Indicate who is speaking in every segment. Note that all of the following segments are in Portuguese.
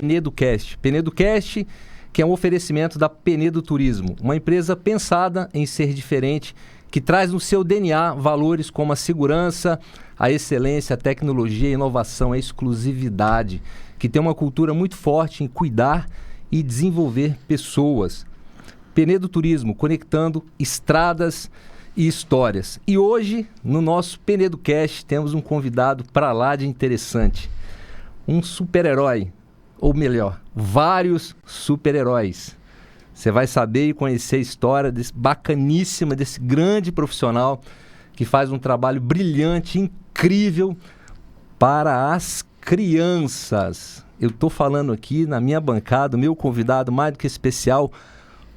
Speaker 1: PenedoCast. PenedoCast, que é um oferecimento da Penedo Turismo, uma empresa pensada em ser diferente, que traz no seu DNA valores como a segurança, a excelência, a tecnologia, a inovação, a exclusividade, que tem uma cultura muito forte em cuidar e desenvolver pessoas. Penedo Turismo, conectando estradas e histórias. E hoje, no nosso PenedoCast, temos um convidado para lá de interessante. Um super-herói, ou melhor, vários super-heróis. Você vai saber e conhecer a história bacaníssima desse grande profissional que faz um trabalho brilhante, incrível para as crianças. Eu estou falando aqui na minha bancada, o meu convidado mais do que especial,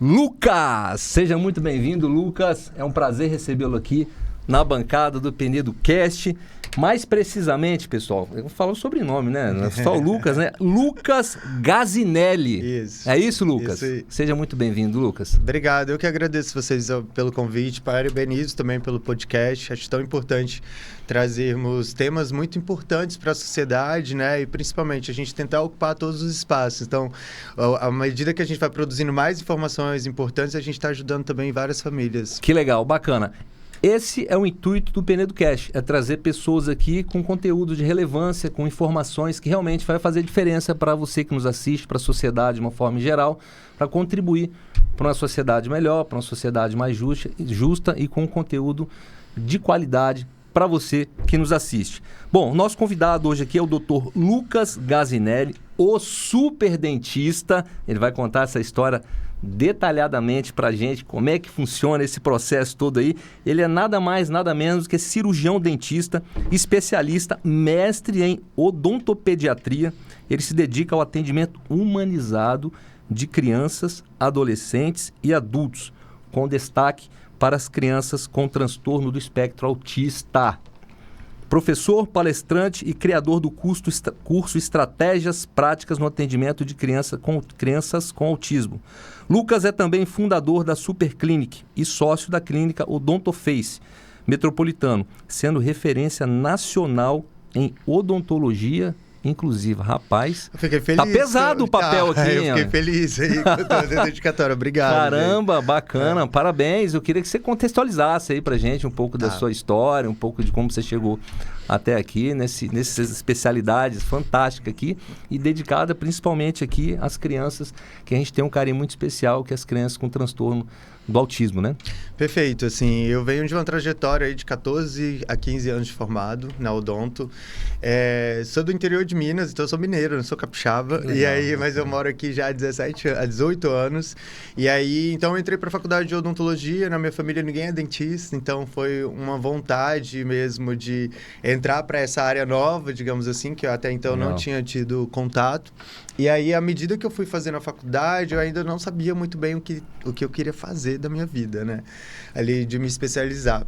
Speaker 1: Lucas! Seja muito bem-vindo, Lucas. É um prazer recebê-lo aqui na bancada do PenedoCast. Mais precisamente, pessoal, eu falo o sobrenome, né? Não é só o Lucas, né? Lucas Gazinelli.
Speaker 2: Isso.
Speaker 1: É isso, Lucas?
Speaker 2: Isso.
Speaker 1: Seja muito bem-vindo, Lucas.
Speaker 2: Obrigado. Eu que agradeço vocês pelo convite, parabenizo também pelo podcast. Acho tão importante trazermos temas muito importantes para a sociedade, né? E principalmente a gente tentar ocupar todos os espaços. Então, à medida que a gente vai produzindo mais informações importantes, a gente está ajudando também várias famílias.
Speaker 1: Que legal, bacana. Esse é o intuito do PenedoCast, é trazer pessoas aqui com conteúdo de relevância, com informações que realmente vai fazer diferença para você que nos assiste, para a sociedade de uma forma geral, para contribuir para uma sociedade melhor, para uma sociedade mais justa e com conteúdo de qualidade para você que nos assiste. Bom, nosso convidado hoje aqui é o Dr. Lucas Gazinelli, o super dentista. Ele vai contar essa história detalhadamente pra gente, como é que funciona esse processo todo aí. Ele é nada mais, nada menos que cirurgião dentista, especialista, mestre em odontopediatria. Ele se dedica ao atendimento humanizado de crianças, adolescentes e adultos, com destaque para as crianças com transtorno do espectro autista. Professor, palestrante e criador do curso Estratégias Práticas no Atendimento de Crianças com Autismo. Lucas é também fundador da Superclinic e sócio da clínica Odontoface Metropolitano, sendo referência nacional em odontologia inclusiva. Rapaz,
Speaker 2: eu fiquei feliz.
Speaker 1: Tá pesado o papel aqui,
Speaker 2: hein? Eu fiquei feliz aí com a dedicatória. Obrigado.
Speaker 1: Caramba,
Speaker 2: gente.
Speaker 1: Bacana. Parabéns. Eu queria que você contextualizasse aí pra gente um pouco da sua história, um pouco de como você chegou até aqui, nessas especialidades fantásticas aqui e dedicada principalmente aqui às crianças, que a gente tem um carinho muito especial, que é as crianças com transtorno do autismo, né?
Speaker 2: Perfeito, assim, eu venho de uma trajetória aí de 14 a 15 anos de formado na Odonto. Sou do interior de Minas, então eu sou mineiro, não sou capixaba. Legal, e aí, mas eu moro aqui já há 18 anos. E aí, então eu entrei para a faculdade de odontologia, na minha família ninguém é dentista, então foi uma vontade mesmo de entrar para essa área nova, digamos assim, que eu até então não tinha tido contato. E aí, à medida que eu fui fazendo a faculdade, eu ainda não sabia muito bem o que eu queria fazer da minha vida, né? Ali, de me especializar.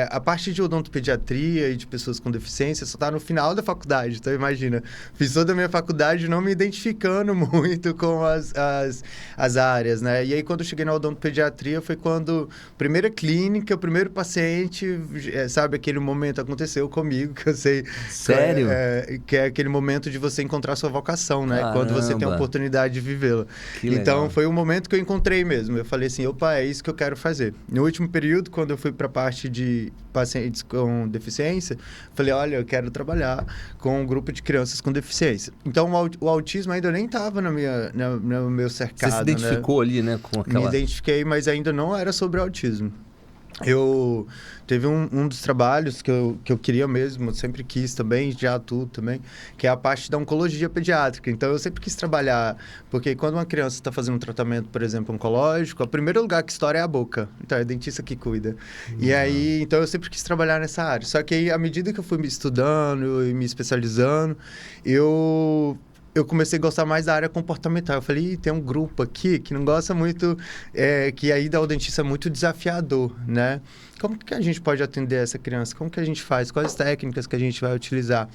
Speaker 2: A parte de odontopediatria e de pessoas com deficiência só está no final da faculdade. Então, imagina, fiz toda a minha faculdade não me identificando muito com as áreas, né? E aí, quando eu cheguei na odontopediatria, foi quando a primeira clínica, o primeiro paciente, sabe, aquele momento aconteceu comigo, que eu sei...
Speaker 1: Sério?
Speaker 2: Que é aquele momento de você encontrar sua vocação, né?
Speaker 1: Caramba.
Speaker 2: Quando você tem a oportunidade de vivê-la. Então, foi o momento que eu encontrei mesmo. Eu falei assim, opa, é isso que eu quero fazer. No último período, quando eu fui para a parte de pacientes com deficiência, falei, olha, eu quero trabalhar com um grupo de crianças com deficiência. Então, o autismo ainda nem estava no meu cercado.
Speaker 1: Você se identificou, né? Ali, né? Com aquela...
Speaker 2: Me identifiquei, mas ainda não era sobre autismo. Teve um dos trabalhos que eu queria mesmo, sempre quis também, já atuo também, que é a parte da oncologia pediátrica. Então, eu sempre quis trabalhar, porque quando uma criança está fazendo um tratamento, por exemplo, oncológico, o primeiro lugar que estoura é a boca. Então, é a dentista que cuida. E aí, então, eu sempre quis trabalhar nessa área. Só que aí, à medida que eu fui me estudando e me especializando, eu comecei a gostar mais da área comportamental. Eu falei, tem um grupo aqui que não gosta muito, que a ida ao dentista é muito desafiador, né? Como que a gente pode atender essa criança? Como que a gente faz? Quais técnicas que a gente vai utilizar?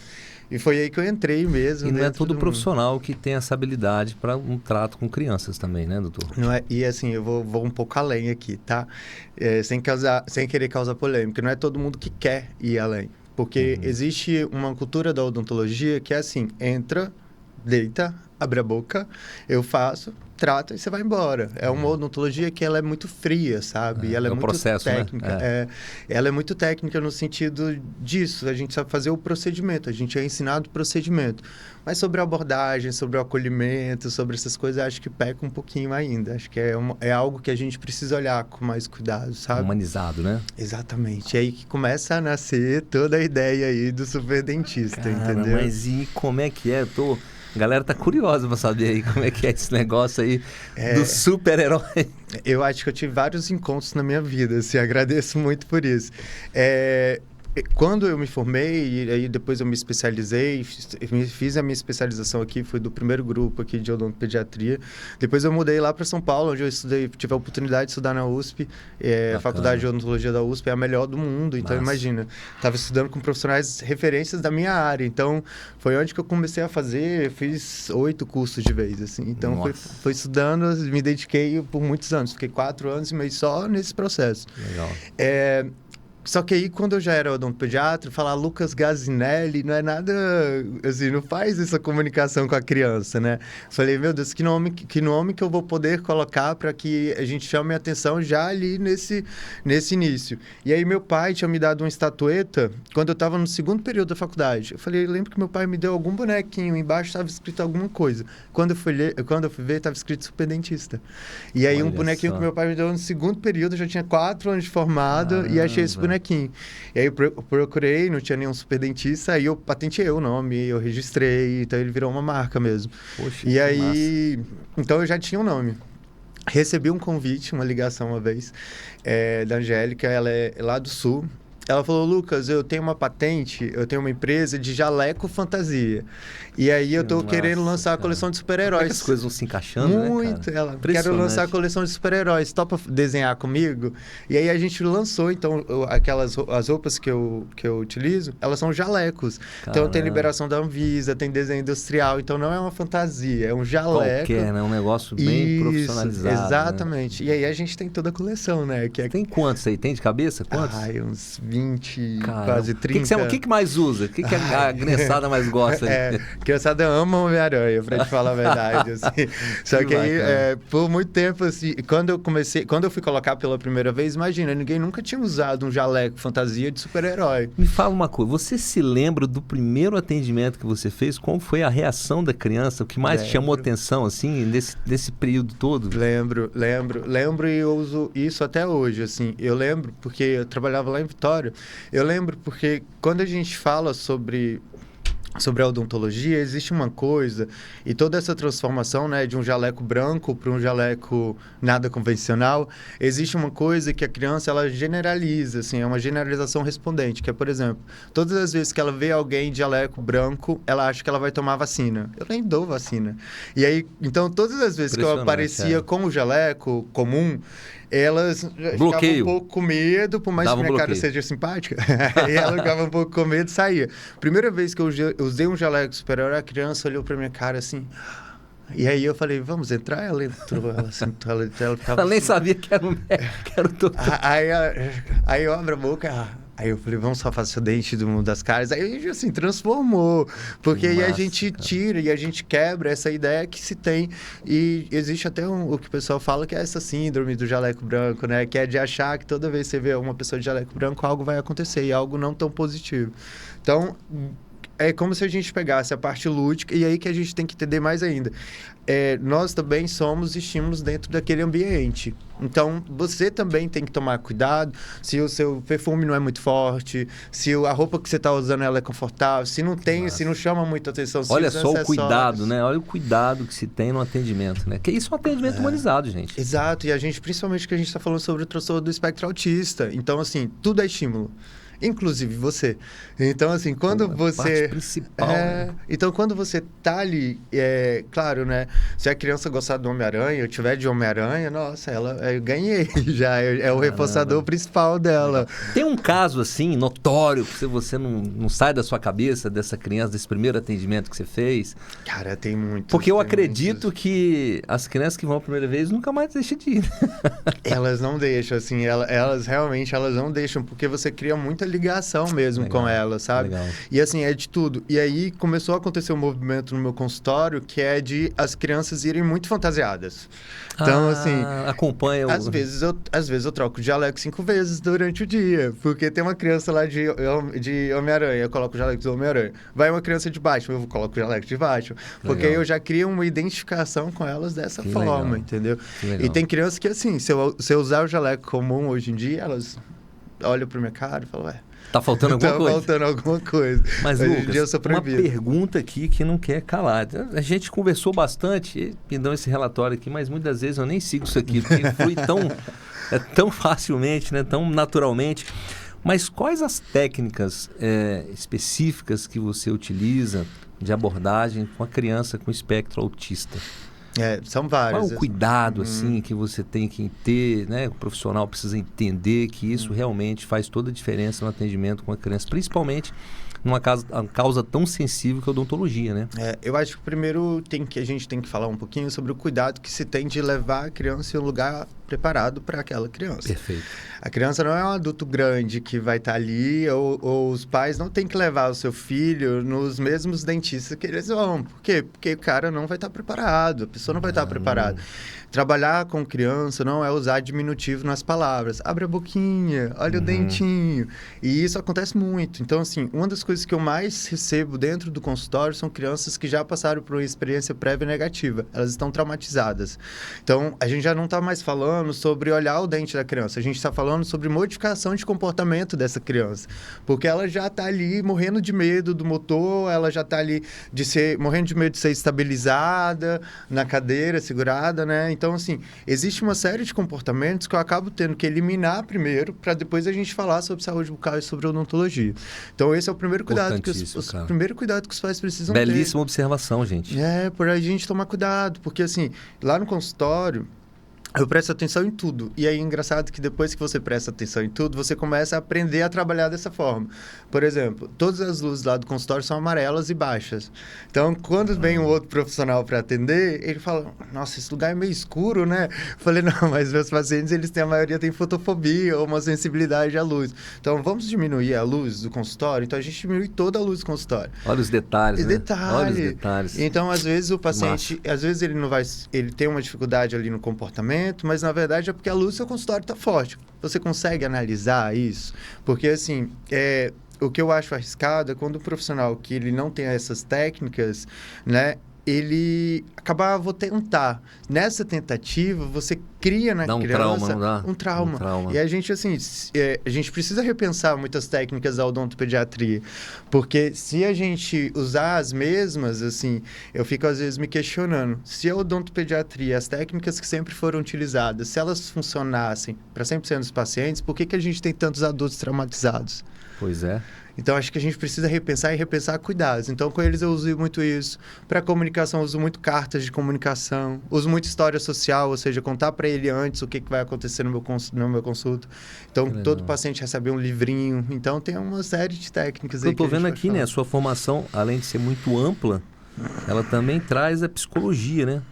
Speaker 2: E foi aí que eu entrei mesmo.
Speaker 1: E não é todo profissional que tem essa habilidade para um trato com crianças também, né, doutor?
Speaker 2: Não é, e assim, eu vou um pouco além aqui, tá? Sem querer causar polêmica. Não é todo mundo que quer ir além. Porque existe uma cultura da odontologia que é assim, entra... deita, abre a boca, eu faço, trato e você vai embora. É uma odontologia que ela é muito fria, sabe? Ela é muito
Speaker 1: processo,
Speaker 2: técnica.
Speaker 1: né?
Speaker 2: Ela é muito técnica no sentido disso. A gente sabe fazer o procedimento, a gente é ensinado o procedimento. Mas sobre a abordagem, sobre o acolhimento, sobre essas coisas, acho que peca um pouquinho ainda. Acho que é algo que a gente precisa olhar com mais cuidado, sabe?
Speaker 1: Humanizado, né?
Speaker 2: Exatamente. É aí que começa a nascer toda a ideia aí do super dentista, entendeu?
Speaker 1: Mas e como é que é? A galera tá curiosa pra saber aí como é que é esse negócio aí do super-herói.
Speaker 2: Eu acho que eu tive vários encontros na minha vida, assim, agradeço muito por isso. Quando eu me formei, e aí depois eu me especializei, fiz a minha especialização aqui, fui do primeiro grupo aqui de odontopediatria. Depois eu mudei lá para São Paulo, onde eu estudei, tive a oportunidade de estudar na USP. A Faculdade de Odontologia da USP é a melhor do mundo, então imagina. Estava estudando com profissionais referências da minha área, então foi onde que eu comecei a fazer, fiz 8 cursos de vez, assim. Então foi estudando, me dediquei por muitos anos, fiquei 4 anos e meio só nesse processo.
Speaker 1: Legal.
Speaker 2: Só que aí, quando eu já era odontopediatra, falar Lucas Gazinelli não é nada, assim, não faz essa comunicação com a criança, né? Falei, meu Deus, que nome que eu vou poder colocar para que a gente chame a atenção já ali nesse início. E aí, meu pai tinha me dado uma estatueta quando eu estava no segundo período da faculdade. Eu falei, eu lembro que meu pai me deu algum bonequinho, embaixo estava escrito alguma coisa. Quando eu fui ver, estava escrito super dentista. E aí, um bonequinho que meu pai me deu no segundo período, eu já tinha 4 anos de formado e achei esse bonequinho. E aí eu procurei, não tinha nenhum super dentista, aí eu patenteei o nome, eu registrei, então ele virou uma marca mesmo.
Speaker 1: Poxa,
Speaker 2: e aí, então eu já tinha um nome. Recebi um convite, uma ligação uma vez, da Angélica, ela é lá do Sul. Ela falou, Lucas, eu tenho uma patente, eu tenho uma empresa de jaleco fantasia. E aí eu tô querendo lançar a coleção de super-heróis.
Speaker 1: As coisas vão se encaixando,
Speaker 2: muito, né, ela quero lançar a coleção de super-heróis. Topa desenhar comigo? E aí a gente lançou, então, as roupas que eu utilizo, elas são jalecos. Caramba. Então tem liberação da Anvisa, tem desenho industrial. Então não é uma fantasia, é um jaleco.
Speaker 1: Qualquer, né? Um negócio bem profissionalizado.
Speaker 2: Exatamente. Né? E aí a gente tem toda a coleção, né?
Speaker 1: Tem quantos aí? Tem de cabeça? Quantos?
Speaker 2: Uns 20, quase 30.
Speaker 1: O que mais usa? O que a criançada mais gosta?
Speaker 2: A criançada ama Homem-Aranha, pra te falar a verdade. Assim. Só que aí, por muito tempo, assim, quando eu fui colocar pela primeira vez, imagina, ninguém nunca tinha usado um jaleco fantasia de super-herói.
Speaker 1: Me fala uma coisa, você se lembra do primeiro atendimento que você fez? Qual foi a reação da criança? O que mais chamou atenção, assim, nesse período todo?
Speaker 2: Lembro e eu uso isso até hoje, assim. Eu lembro porque eu trabalhava lá em Vitória. Eu lembro porque quando a gente fala sobre a odontologia, existe uma coisa, e toda essa transformação, né, de um jaleco branco para um jaleco nada convencional, existe uma coisa que a criança, ela generaliza, assim, é uma generalização respondente, que é, por exemplo, todas as vezes que ela vê alguém de jaleco branco, ela acha que ela vai tomar vacina. Eu nem dou vacina. E aí, então, todas as vezes que eu aparecia com o jaleco comum, elas ficavam um pouco com medo, por mais que minha cara seja simpática, e ela ficava um pouco com medo e saía. Primeira vez que eu usei um jaleco super-herói, a criança olhou pra minha cara assim... E aí eu falei, vamos entrar? Ela entrou, ela sentou, ela ficava...
Speaker 1: Ela nem sabia que era o doutor.
Speaker 2: Aí eu abro a boca... Aí eu falei, vamos só fazer o dente de uma das caras. Aí, assim, transformou. Porque aí a gente tira e a gente quebra essa ideia que se tem. E existe até o que o pessoal fala que é essa síndrome do jaleco branco, né? Que é de achar que toda vez que você vê uma pessoa de jaleco branco, algo vai acontecer. E algo não tão positivo. Então, é como se a gente pegasse a parte lúdica. E aí que a gente tem que entender mais ainda. Nós também somos estímulos dentro daquele ambiente. Então, você também tem que tomar cuidado se o seu perfume não é muito forte, se a roupa que você está usando ela é confortável, se não tem, se não chama muita atenção.
Speaker 1: Olha só o cuidado, né? Olha o cuidado que se tem no atendimento, né? Que isso é um atendimento humanizado, gente.
Speaker 2: Exato, e a gente, principalmente que a gente está falando sobre o transtorno do espectro autista. Então, assim, tudo é estímulo. Inclusive você. Então, assim, quando você...
Speaker 1: parte principal, né?
Speaker 2: Então, quando você tá ali, claro, né? Se a criança gostar do Homem-Aranha, eu tiver de Homem-Aranha, nossa, eu ganhei já. É o reforçador principal dela.
Speaker 1: Legal. Tem um caso, assim, notório, que você não sai da sua cabeça dessa criança, desse primeiro atendimento que você fez?
Speaker 2: Cara, tem muito.
Speaker 1: Porque eu acredito que as crianças que vão a primeira vez nunca mais deixam de ir.
Speaker 2: Elas não deixam, assim, elas realmente não deixam, porque você cria muita ligação mesmo
Speaker 1: Legal,
Speaker 2: com ela, sabe?
Speaker 1: legal.
Speaker 2: E assim, é de tudo. E aí começou a acontecer um movimento no meu consultório que é de as crianças irem muito fantasiadas. Então, assim,
Speaker 1: acompanha o...
Speaker 2: às vezes eu troco o jaleco 5 vezes durante o dia, porque tem uma criança lá de Homem-Aranha, eu coloco o jaleco do Homem-Aranha. Vai uma criança de Batman, eu coloco o jaleco de Batman. Porque aí eu já crio uma identificação com elas dessa forma, legal. Entendeu? E tem crianças que, assim, se eu usar o jaleco comum hoje em dia, elas olham pra minha cara e falam, ué,
Speaker 1: tá faltando alguma coisa?
Speaker 2: Tá faltando alguma coisa.
Speaker 1: Mas,
Speaker 2: hoje
Speaker 1: Lucas,
Speaker 2: em dia eu sou
Speaker 1: uma
Speaker 2: proibido.
Speaker 1: pergunta aqui que não quer calar. A gente conversou bastante, me dão esse relatório aqui, mas muitas vezes eu nem sigo isso aqui, porque flui tão facilmente, né, tão naturalmente. Mas quais as técnicas específicas que você utiliza de abordagem com a criança com espectro autista?
Speaker 2: São várias.
Speaker 1: Qual é o cuidado assim, que você tem que ter, né? O profissional precisa entender que isso realmente faz toda a diferença no atendimento com a criança, principalmente numa causa tão sensível que é a odontologia, né?
Speaker 2: Eu acho que primeiro a gente tem que falar um pouquinho sobre o cuidado que se tem de levar a criança em um lugar preparado para aquela criança.
Speaker 1: Perfeito.
Speaker 2: A criança não é um adulto grande que vai estar ali, ou os pais não têm que levar o seu filho nos mesmos dentistas que eles vão. Por quê? Porque o cara não vai estar preparado, a pessoa não vai estar preparada. Trabalhar com criança não é usar diminutivo nas palavras. Abre a boquinha, olha o dentinho. E isso acontece muito. Então, assim, uma das coisas que eu mais recebo dentro do consultório são crianças que já passaram por uma experiência prévia negativa. Elas estão traumatizadas. Então, a gente já não está mais falando sobre olhar o dente da criança. A gente está falando sobre modificação de comportamento dessa criança. Porque ela já está ali morrendo de medo do motor, ela já está ali morrendo de medo de ser estabilizada na cadeira, segurada, né? Então, assim, existe uma série de comportamentos que eu acabo tendo que eliminar primeiro para depois a gente falar sobre saúde bucal e sobre odontologia. Então, esse é o primeiro cuidado que os pais precisam ter.
Speaker 1: Belíssima observação, gente.
Speaker 2: Por aí a gente tomar cuidado, porque, assim, lá no consultório, eu presto atenção em tudo. E aí é engraçado que depois que você presta atenção em tudo, você começa a aprender a trabalhar dessa forma. Por exemplo, todas as luzes lá do consultório são amarelas e baixas. Então, quando vem um outro profissional para atender, ele fala, nossa, esse lugar é meio escuro, né? Eu falei, não, mas meus pacientes, a maioria tem fotofobia ou uma sensibilidade à luz. Então, vamos diminuir a luz do consultório? Então, a gente diminui toda a luz do consultório.
Speaker 1: Olha os detalhes, né?
Speaker 2: Olha os detalhes. Então, às vezes, o paciente, ele tem uma dificuldade ali no comportamento, mas na verdade é porque a luz do seu consultório está forte. Você consegue analisar isso? Porque, assim, o que eu acho arriscado é quando o profissional que ele não tem essas técnicas, né, ele acaba, vou tentar. Nessa tentativa, você cria na criança um trauma. E a gente, assim, a gente precisa repensar muitas técnicas da odontopediatria. Porque se a gente usar as mesmas, assim, eu fico às vezes me questionando. Se a odontopediatria, as técnicas que sempre foram utilizadas, se elas funcionassem para 100% dos pacientes, por que a gente tem tantos adultos traumatizados?
Speaker 1: Pois é.
Speaker 2: Então, acho que a gente precisa repensar cuidados. Então, com eles eu uso muito isso. Para comunicação, eu uso muito cartas de comunicação. Uso muito história social, ou seja, contar para ele antes o que vai acontecer no meu consulta. Então, todo paciente recebe um livrinho. Então, tem uma série de técnicas aí.
Speaker 1: Eu estou vendo aqui, né? A sua formação, além de ser muito ampla, ela também traz a psicologia, né?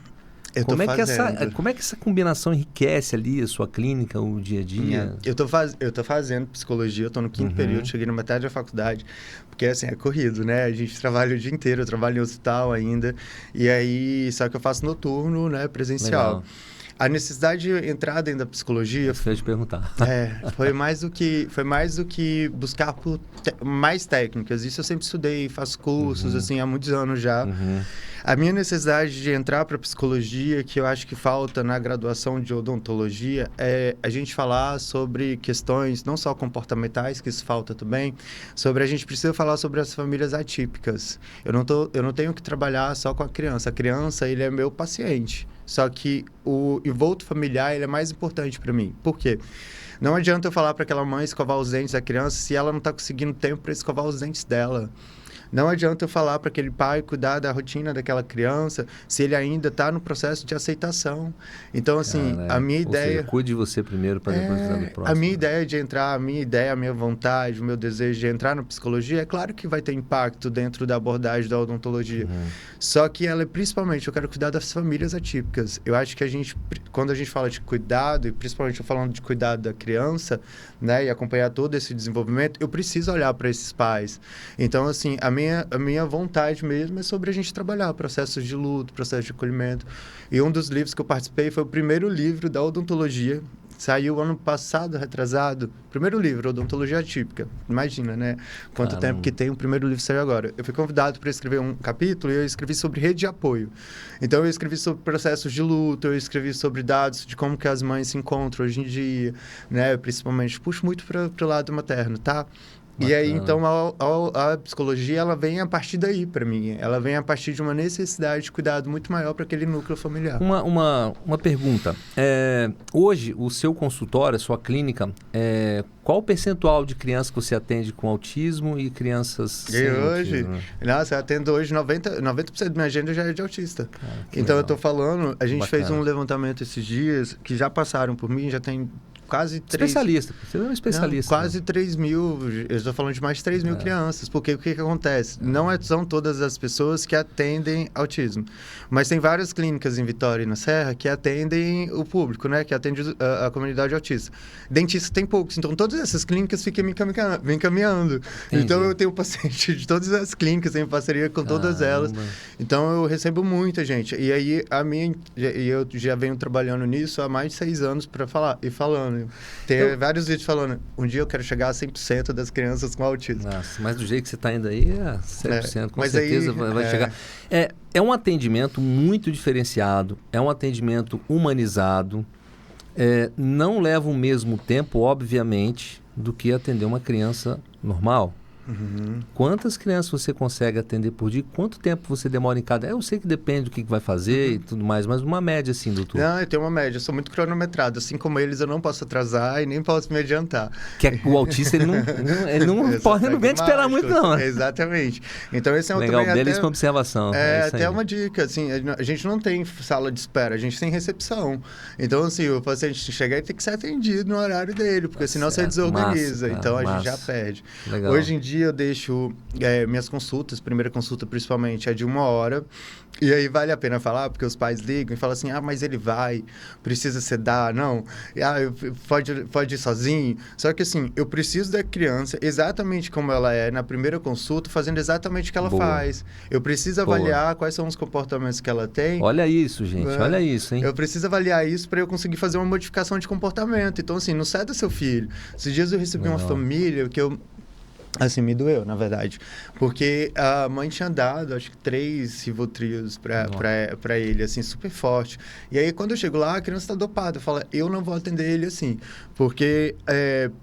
Speaker 1: Como é que essa combinação enriquece ali a sua clínica, o dia a dia?
Speaker 2: Eu tô fazendo psicologia, eu tô no 5º período, cheguei na metade da faculdade, porque assim, é corrido, né? A gente trabalha o dia inteiro, eu trabalho em hospital ainda, e aí, só que eu faço noturno, né, presencial.
Speaker 1: Legal.
Speaker 2: A necessidade de entrar dentro da psicologia...
Speaker 1: Isso que eu ia te perguntar.
Speaker 2: Foi mais do que buscar por mais técnicas. Isso eu sempre estudei, faço cursos, assim, há muitos anos já. A minha necessidade de entrar para a psicologia, que eu acho que falta na graduação de odontologia, é a gente falar sobre questões não só comportamentais, que isso falta também, a gente precisa falar sobre as famílias atípicas. Eu não tenho que trabalhar só com a criança. A criança, ele é meu paciente. Só que o envolto familiar, ele é mais importante para mim. Por quê? Não adianta eu falar para aquela mãe escovar os dentes da criança se ela não está conseguindo tempo para escovar os dentes dela. Não adianta eu falar para aquele pai cuidar da rotina daquela criança se ele ainda está no processo de aceitação. Então, assim, a minha ideia...
Speaker 1: Ou seja, cuide de você primeiro para depois cuidar do próximo.
Speaker 2: A minha ideia de entrar, a minha vontade, o meu desejo de entrar na psicologia, é claro que vai ter impacto dentro da abordagem da odontologia. Só que ela é principalmente, eu quero cuidar das famílias atípicas. Eu acho que quando a gente fala de cuidado, e principalmente eu falando de cuidado da criança, né, e acompanhar todo esse desenvolvimento, eu preciso olhar para esses pais. Então, assim, a minha vontade mesmo é sobre a gente trabalhar processos de luto, processos de acolhimento. E um dos livros que eu participei foi o primeiro livro da odontologia. Saiu ano passado, retrasado. Primeiro livro, Odontologia Atípica. Imagina, né? Quanto tempo que tem, o primeiro livro saiu agora. Eu fui convidado para escrever um capítulo e eu escrevi sobre rede de apoio. Então, eu escrevi sobre processos de luto, eu escrevi sobre dados de como que as mães se encontram hoje em dia, né? Principalmente, puxo muito para o lado materno, tá? Bacana. E aí, então, a psicologia, ela vem a partir daí, para mim. Ela vem a partir de uma necessidade de cuidado muito maior para aquele núcleo familiar.
Speaker 1: Uma pergunta. Hoje, o seu consultório, a sua clínica, qual o percentual de crianças que você atende com autismo e crianças sem autismo?
Speaker 2: Nossa, eu atendo hoje 90% da minha agenda já é de autista. Cara, então, legal. Eu estou falando, a gente fez um levantamento esses dias, que já passaram por mim, já tem... Quase 3...
Speaker 1: Especialista, você é um especialista.
Speaker 2: Não, quase 3 mil, eu estou falando de mais de 3 mil crianças, porque o que acontece? Não são todas as pessoas que atendem autismo, mas tem várias clínicas em Vitória e na Serra que atendem o público, né? Que atende a comunidade autista. Dentista tem poucos, então todas essas clínicas ficam me encaminhando. Entendi. Então eu tenho paciente de todas as clínicas, tenho parceria com todas elas. Então eu recebo muita gente. E aí eu já venho trabalhando nisso há mais de 6 anos para falar e falando. Tem vários vídeos falando, um dia eu quero chegar a 100% das crianças com autismo.
Speaker 1: Nossa, mas do jeito que você está indo aí, 100%, com certeza aí, vai chegar. É um atendimento muito diferenciado, é um atendimento humanizado, não leva o mesmo tempo, obviamente, do que atender uma criança normal. Quantas crianças você consegue atender por dia? Quanto tempo você demora em cada? Eu sei que depende do que vai fazer e tudo mais, mas uma média assim, doutor.
Speaker 2: Não, eu tenho uma média, eu sou muito cronometrado. Assim como eles, eu não posso atrasar e nem posso me adiantar.
Speaker 1: Que o autista, ele não vem te esperar muito, não.
Speaker 2: Exatamente. Então, esse é um
Speaker 1: legal, belíssima observação.
Speaker 2: Até uma dica, assim, a gente não tem sala de espera, a gente tem recepção. Então, assim, o paciente chegar e tem que ser atendido no horário dele, porque senão você desorganiza. Massa, então, a gente já perde. Legal. Hoje em dia, eu deixo minhas consultas, primeira consulta principalmente, é de 1 hora. E aí vale a pena falar, porque os pais ligam e falam assim, mas ele precisa sedar, não, pode ir sozinho. Só que assim, eu preciso da criança exatamente como ela é na primeira consulta, fazendo exatamente o que ela faz. Eu preciso avaliar quais são os comportamentos que ela tem.
Speaker 1: Olha isso, gente, olha isso, hein?
Speaker 2: Eu preciso avaliar isso para eu conseguir fazer uma modificação de comportamento. Então assim, não ceda seu filho. Esses dias eu recebi uma família que eu... Assim, me doeu, na verdade. Porque a mãe tinha dado, acho que 3 Rivotrios pra ele, assim, super forte. E aí, quando eu chego lá, a criança tá dopada. Fala, eu não vou atender ele assim. Porque,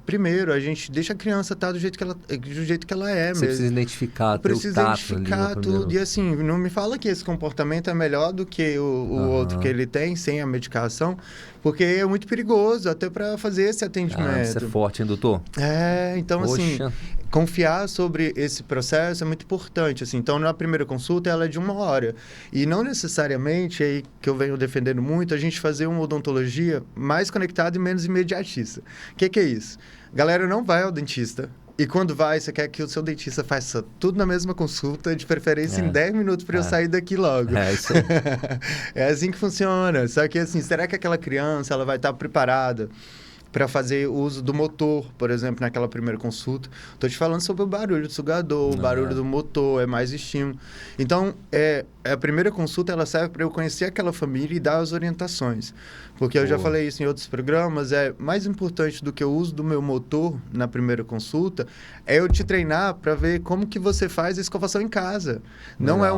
Speaker 2: primeiro, a gente deixa a criança estar do jeito que ela é.
Speaker 1: Você precisa identificar,
Speaker 2: precisa identificar tudo. E assim, não me fala que esse comportamento é melhor do que o outro que ele tem, sem a medicação. Porque é muito perigoso, até para fazer esse atendimento.
Speaker 1: Isso é forte, hein, doutor?
Speaker 2: Então, assim... Confiar sobre esse processo é muito importante, assim. Então, na primeira consulta, ela é de 1 hora. E não necessariamente, aí que eu venho defendendo muito, a gente fazer uma odontologia mais conectada e menos imediatista. O que é isso? Galera não vai ao dentista. E quando vai, você quer que o seu dentista faça tudo na mesma consulta, de preferência em 10 minutos para eu sair daqui logo.
Speaker 1: Isso aí.
Speaker 2: É assim que funciona. Só que, assim, será que aquela criança ela vai estar preparada para fazer uso do motor, por exemplo, naquela primeira consulta? Estou te falando sobre o barulho do sugador, o barulho do motor, é mais estímulo. Então, a primeira consulta ela serve para eu conhecer aquela família e dar as orientações. Porque eu já falei isso em outros programas, mais importante do que o uso do meu motor na primeira consulta é eu te treinar para ver como que você faz a escovação em casa. Não é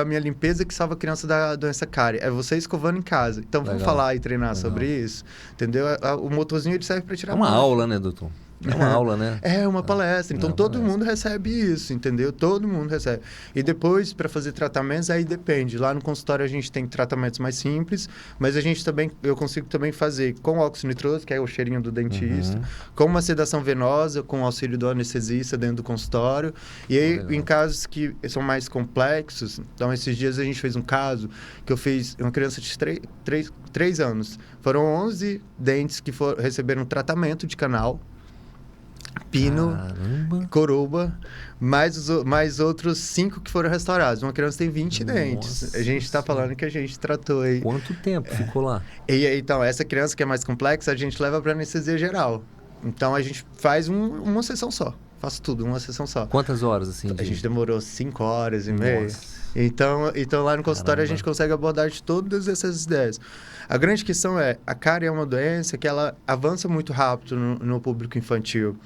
Speaker 2: a minha limpeza que salva a criança da doença cárie, é você escovando em casa. Então, vamos falar e treinar sobre isso, entendeu? O motorzinho ele serve para tirar
Speaker 1: uma aula, né, doutor? É uma aula, né?
Speaker 2: É uma palestra. Então, todo mundo recebe isso, entendeu? Todo mundo recebe. E depois, para fazer tratamentos, aí depende. Lá no consultório, a gente tem tratamentos mais simples, mas eu consigo também fazer com óxido nitroso, que é o cheirinho do dentista, com uma sedação venosa, com o auxílio do anestesista dentro do consultório. E aí, em casos que são mais complexos, então, esses dias a gente fez um caso que eu fiz uma criança de 3 anos. Foram 11 dentes que receberam tratamento de canal, pino, coroba, mais outros 5 que foram restaurados. Uma criança tem 20 dentes. A gente está falando que a gente tratou aí.
Speaker 1: Quanto tempo ficou lá?
Speaker 2: Então, essa criança que é mais complexa, a gente leva para anestesia geral. Então, a gente faz uma sessão só. Faço tudo, uma sessão só.
Speaker 1: Quantas horas, assim?
Speaker 2: A gente demorou 5 horas e meia. Então, lá no consultório, a gente consegue abordar de todas essas ideias. A grande questão é, a cárie é uma doença que ela avança muito rápido no público infantil.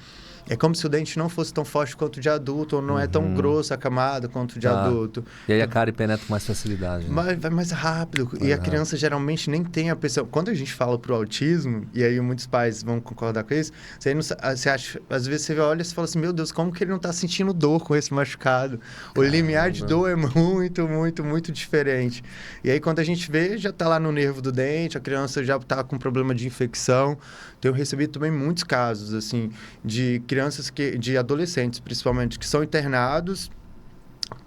Speaker 2: É como se o dente não fosse tão forte quanto o de adulto, ou não é tão grosso a camada quanto o de adulto.
Speaker 1: E aí a cárie penetra com mais facilidade. Né?
Speaker 2: Mas vai mais rápido. E a criança geralmente nem tem a percepção. Quando a gente fala pro autismo, e aí muitos pais vão concordar com isso, você acha, às vezes você olha e fala assim, meu Deus, como que ele não tá sentindo dor com esse machucado? O limiar de dor é muito, muito, muito diferente. E aí quando a gente vê, já tá lá no nervo do dente, a criança já tá com problema de infecção. Tenho recebido também muitos casos, assim, de crianças, de adolescentes, principalmente, que são internados,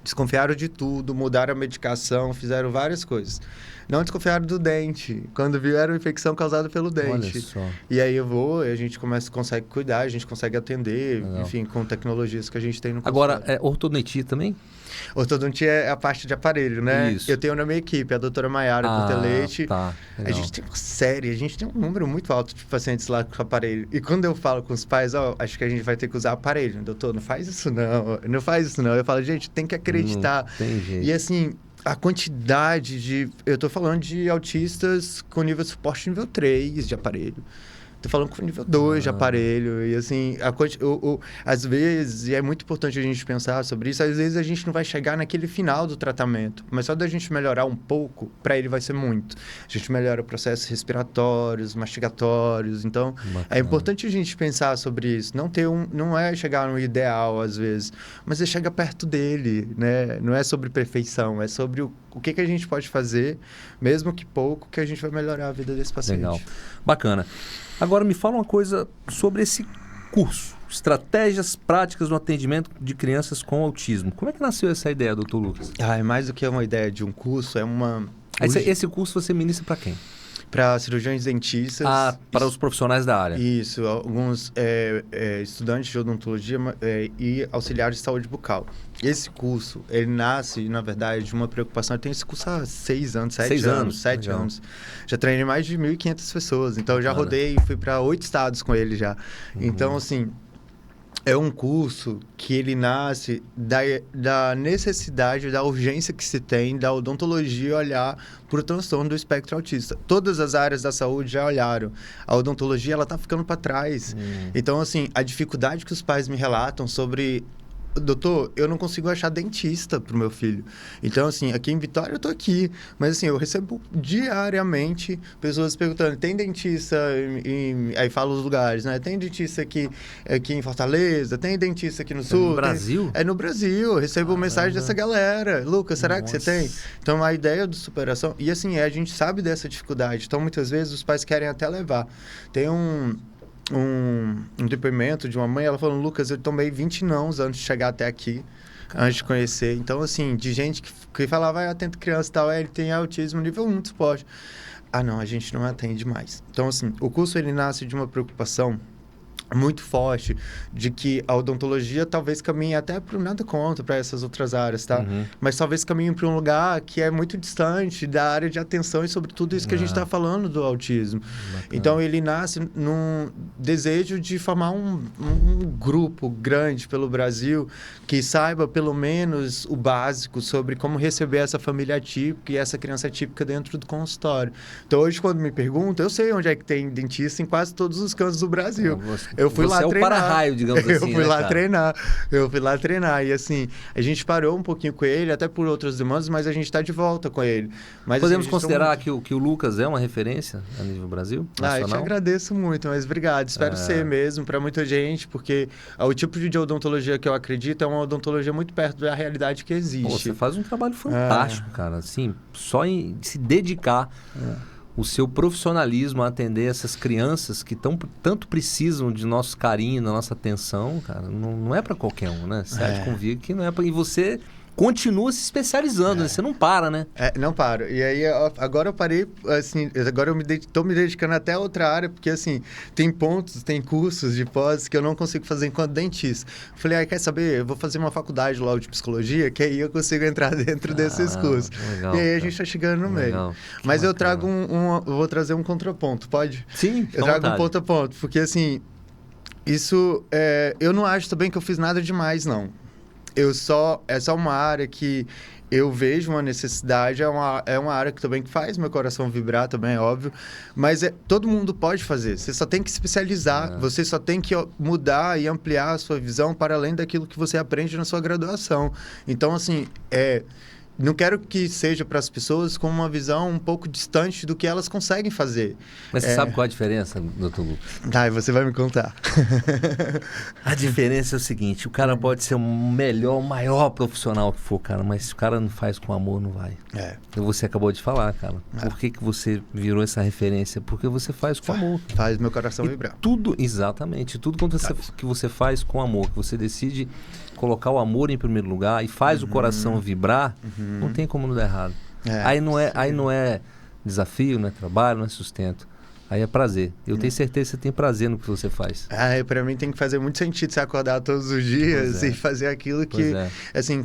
Speaker 2: desconfiaram de tudo, mudaram a medicação, fizeram várias coisas. Não desconfiaram do dente, quando viram infecção causada pelo dente.
Speaker 1: Olha só.
Speaker 2: E aí a gente consegue cuidar, a gente consegue atender, enfim, com tecnologias que a gente tem no consultório.
Speaker 1: Agora, ortodontia também?
Speaker 2: Ortodontia é a parte de aparelho, né?
Speaker 1: Isso.
Speaker 2: Eu tenho na minha equipe, a doutora Maiara Cortelete.
Speaker 1: Tá,
Speaker 2: a gente tem uma série, a gente tem um número muito alto de pacientes lá com aparelho. E quando eu falo com os pais, acho que a gente vai ter que usar aparelho. Doutor, não faz isso não faz isso não. Eu falo, gente, tem que acreditar.
Speaker 1: Não tem jeito.
Speaker 2: E assim, a quantidade de... Eu tô falando de autistas com nível de suporte nível 3 de aparelho. Tô falando com nível 2 de aparelho. E assim, às vezes, e é muito importante a gente pensar sobre isso, às vezes a gente não vai chegar naquele final do tratamento. Mas só da gente melhorar um pouco, para ele vai ser muito. A gente melhora processos respiratórios, mastigatórios. Então, é importante a gente pensar sobre isso. Não é chegar no ideal, às vezes, mas é chegar perto dele, né? Não é sobre perfeição, é sobre o que a gente pode fazer, mesmo que pouco, que a gente vai melhorar a vida desse paciente.
Speaker 1: Legal. Bacana. Agora, me fala uma coisa sobre esse curso. Estratégias práticas no atendimento de crianças com autismo. Como é que nasceu essa ideia, doutor Lucas?
Speaker 2: É mais do que uma ideia de um curso, é uma...
Speaker 1: Esse curso você ministra para quem?
Speaker 2: Para cirurgiões dentistas.
Speaker 1: Para os profissionais da área.
Speaker 2: Isso, alguns estudantes de odontologia e auxiliares de saúde bucal. Esse curso, ele nasce, na verdade, de uma preocupação. Eu tenho esse curso há 6 anos, 7 anos. Já treinei mais de 1.500 pessoas. Então, eu já rodei e fui para 8 estados com ele já. Então, assim... É um curso que ele nasce da necessidade, da urgência que se tem da odontologia olhar para o transtorno do espectro autista. Todas as áreas da saúde já olharam. A odontologia, ela está ficando para trás. Então, assim, a dificuldade que os pais me relatam sobre... Doutor, eu não consigo achar dentista pro meu filho. Então, assim, aqui em Vitória eu tô aqui. Mas, assim, eu recebo diariamente pessoas perguntando, tem dentista aí fala os lugares, né? Tem dentista aqui em Fortaleza? Tem dentista aqui no Sul?
Speaker 1: No Brasil?
Speaker 2: É no Brasil. Eu recebo mensagem dessa galera. Lucas, será que você tem? Então, a ideia de superação... E, assim, a gente sabe dessa dificuldade. Então, muitas vezes, os pais querem até levar. Tem um depoimento de uma mãe, ela falando, Lucas, eu tomei 20 nãos antes de chegar até aqui, antes de conhecer. Então, assim, de gente que falava, atento criança e tal, ele tem autismo nível 1 de suporte. Não, a gente não atende mais. Então, assim, o curso, ele nasce de uma preocupação muito forte de que a odontologia talvez caminhe até para nada contra para essas outras áreas, tá? Mas talvez caminhe para um lugar que é muito distante da área de atenção e sobre tudo isso que a gente está falando do autismo. Bacana. Então, ele nasce num desejo de formar um grupo grande pelo Brasil que saiba pelo menos o básico sobre como receber essa família atípica e essa criança atípica dentro do consultório. Então, hoje, quando me perguntam, eu sei onde é que tem dentista em quase todos os cantos do Brasil. Eu fui lá
Speaker 1: Você é o para-raio, digamos assim,
Speaker 2: Eu fui lá
Speaker 1: cara?
Speaker 2: treinar. Eu fui lá treinar. E assim, a gente parou um pouquinho com ele, até por outras demandas, mas a gente está de volta com ele. Mas,
Speaker 1: Podemos
Speaker 2: assim,
Speaker 1: considerar que o Lucas é uma referência a nível Brasil?
Speaker 2: Eu te
Speaker 1: Nacional?
Speaker 2: agradeço muito, mas obrigado. Espero ser mesmo para muita gente, porque o tipo de odontologia que eu acredito é uma odontologia muito perto da realidade que existe.
Speaker 1: Pô, você faz um trabalho fantástico, cara. Assim, só em se dedicar o seu profissionalismo a atender essas crianças que tanto precisam de nosso carinho, da nossa atenção, cara, não é para qualquer um, né? Você há de convir que não é para... E você continua se especializando, né? Você não para, né?
Speaker 2: Não paro. E aí, agora eu parei, assim, agora eu tô me dedicando até a outra área, porque, assim, tem cursos de pós que eu não consigo fazer enquanto dentista. Falei, quer saber? Eu vou fazer uma faculdade logo de psicologia, que aí eu consigo entrar dentro desses cursos.
Speaker 1: Legal,
Speaker 2: e aí a gente tá chegando no meio. Mas eu trago eu vou trazer um contraponto, pode?
Speaker 1: Sim,
Speaker 2: eu trago um ponto a ponto, porque, assim, isso, eu não acho também que eu fiz nada demais, não. É só uma área que eu vejo uma necessidade, é uma área que também faz meu coração vibrar, também é óbvio, mas todo mundo pode fazer, você só tem que se especializar, você só tem que mudar e ampliar a sua visão para além daquilo que você aprende na sua graduação. Então, assim, não quero que seja para as pessoas com uma visão um pouco distante do que elas conseguem fazer.
Speaker 1: Mas você sabe qual é a diferença, doutor Lucas?
Speaker 2: Você vai me contar.
Speaker 1: A diferença é o seguinte, o cara pode ser o melhor, o maior profissional que for, cara, mas se o cara não faz com amor, não vai. Você acabou de falar, cara. Por que você virou essa referência? Porque você faz com amor.
Speaker 2: Faz meu coração vibrar.
Speaker 1: Exatamente. Tudo que você faz com amor, que você decide colocar o amor em primeiro lugar e faz o coração vibrar, não tem como não dar errado. Aí não é desafio, não é trabalho, não é sustento. Aí é prazer. Eu tenho certeza que você tem prazer no que você faz.
Speaker 2: Pra mim tem que fazer muito sentido você acordar todos os dias e fazer aquilo que... Assim,